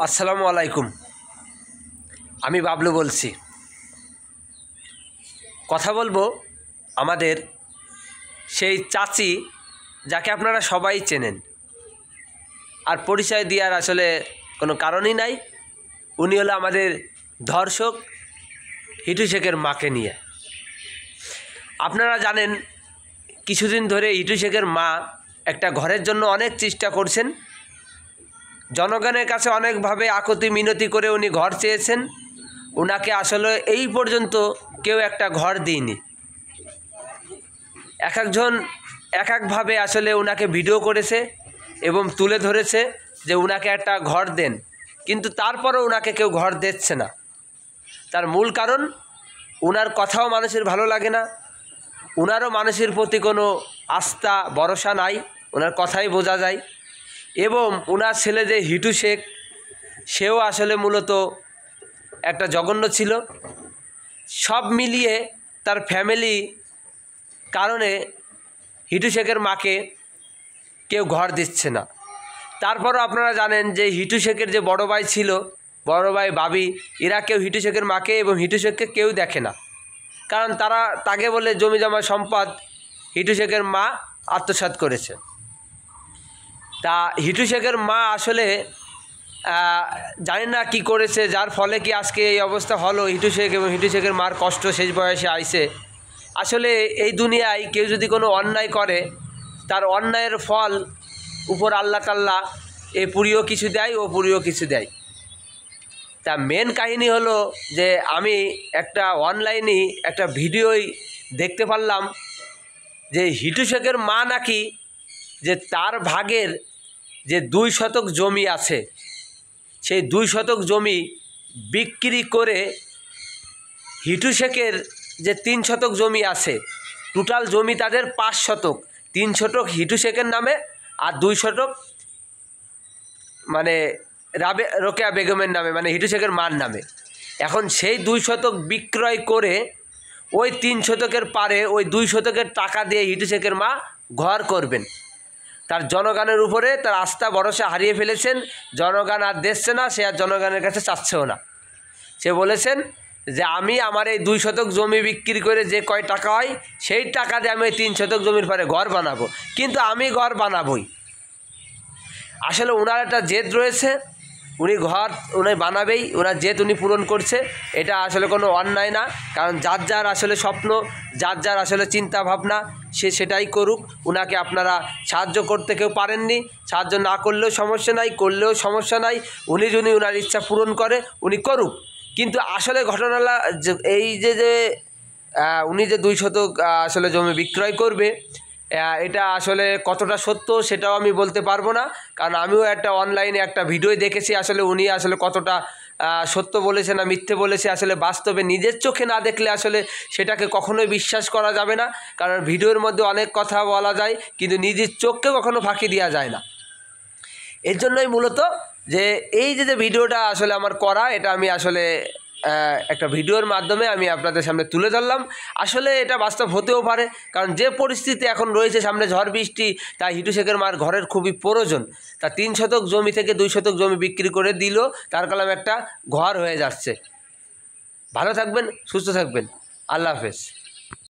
আসসালামু আলাইকুম। আমি বাবলু বলছি। কথা বলবো আমাদের সেই চাচি যাকে আপনারা সবাই চেনেন, আর পরিচয় দেওয়ার আসলে কোনো কারণই নাই। উনি হলো আমাদের ধর্ষক হিটু শেখের মাকে নিয়ে। আপনারা জানেন কিছুদিন ধরে হিটু শেখের মা একটা ঘরের জন্য অনেক চেষ্টা করছেন। জনগণের কাছে অনেকভাবে আকুতি মিনতি করে উনি ঘর চেয়েছেন। ওনাকে আসলে এই পর্যন্ত কেউ একটা ঘর দিইনি। এক একজন এক একভাবে আসলে ওনাকে ভিডিও করেছে এবং তুলে ধরেছে যে ওনাকে একটা ঘর দেন, কিন্তু তারপরও ওনাকে কেউ ঘর দিচ্ছে না। তার মূল কারণ ওনার কথাও মানুষের ভালো লাগে না, ওনারও মানুষের প্রতি কোনো আস্থা ভরসা নাই, ওনার কথাই বোঝা যায়। এবং ওনার ছেলে যে হিটু শেখ, সেও আসলে মূলত একটা জঘন্য ছিল। সব মিলিয়ে তার ফ্যামিলি কারণে হিটু শেখের মাকে কেউ ঘর দিচ্ছে না। তারপরও আপনারা জানেন যে হিটু শেখের যে বড় ভাই ছিল, বড় ভাই ভাবি, এরা কেউ হিটু শেখের মাকে এবং হিটু শেখকে কেউ দেখে না, কারণ তাকে বলে জমি জমা সম্পদ হিটু শেখের মা আত্মসাৎ করেছে। তা হিটু শেখের মা আসলে জানি না কি করেছে, যার ফলে কি আজকে এই অবস্থা হলো। হিটু শেখ এবং হিটু শেখের মার কষ্ট শেষ বয়সে আইছে। আসলে এই দুনিয়ায় কেউ যদি কোনো অন্যায় করে, তার অন্যায়ের ফল উপর আল্লাহ তাআলা এ পুরিও কিছু দেয়, ও পুরিও কিছু দেয়। তা মেন কাহিনী হলো যে আমি একটা অনলাইনে একটা ভিডিওই দেখতে পারলাম যে হিটু শেখের মা নাকি যে তার ভাগের যে 2 শতক জমি আছে, সেই 2 শতক জমি বিক্রি করে হিটু শেখের যে 3 শতক জমি আছে, টোটাল জমি তাদের 5 শতক। 3 শতক হিটু শেখের নামে আর 2 শতক মানে রোকেয়া বেগমের নামে, মানে হিটু শেখের মার নামে। এখন সেই 2 শতক বিক্রয় করে ওই 3 শতকের পারে ওই 2 শতকের টাকা দিয়ে হিটু শেখের মা ঘর করবেন। তার জনগণের উপরে তার আস্থা ভরসা হারিয়ে ফেলেছেন। জনগণ আর দেখছে না, সে আর জনগণের কাছে চাচ্ছেও না। সে বলেছেন যে আমি আমার এই 2 শতক জমি বিক্রি করে যে কয় টাকা হয়, সেই টাকা দিয়ে আমি 3 শতক জমির পরে ঘর বানাবো, কিন্তু আমি ঘর বানাবই। আসলে ওনার একটা জেদ রয়েছে, উনি বানাবেই, ওনার জেদ উনি পূরণ করছে। এটা আসলে কোনো অন্যায় না, কারণ যার যার আসলে স্বপ্ন, যার যার আসলে চিন্তা ভাবনা, সে সেটাই করুক। ওনাকে আপনারা সাহায্য করতে কেউ পারেননি, সাহায্য না করলেও সমস্যা নাই, করলেও সমস্যা নাই। উনি যদি ওনার ইচ্ছা পূরণ করে উনি করুক। কিন্তু আসলে ঘটনাটা এই যে উনি যে 2 শতক আসলে জমি বিক্রয় করবে, এটা আসলে কতটা সত্য সেটাও আমি বলতে পারবো না, কারণ আমিও একটা অনলাইনে একটা ভিডিও দেখেছি। আসলে উনি আসলে কতটা সত্য বলেছে না মিথ্যে বলেছে, আসলে বাস্তবে নিজের চোখে না দেখলে আসলে সেটাকে কখনোই বিশ্বাস করা যাবে না। কারণ ভিডিওর মধ্যে অনেক কথা বলা যায়, কিন্তু নিজের চোখকে কখনো ফাঁকি দেওয়া যায় না। এর জন্যই মূলত যে এই যে ভিডিওটা আসলে আমার করা, এটা আমি আসলে একটা ভিডিওর মাধ্যমে আমি আপনাদের সামনে তুলে ধরলাম। আসলে এটা বাস্তব হতেও পারে, কারণ যে পরিস্থিতি এখন রয়েছে, সামনে ঝড় বৃষ্টি, তাই হিটু শেখের মার ঘরের খুবই প্রয়োজন। তা 3 শতক জমি থেকে 2 শতক জমি বিক্রি করে দিল, তার কালাম একটা ঘর হয়ে যাচ্ছে। ভালো থাকবেন, সুস্থ থাকবেন, আল্লাহ হাফেজ।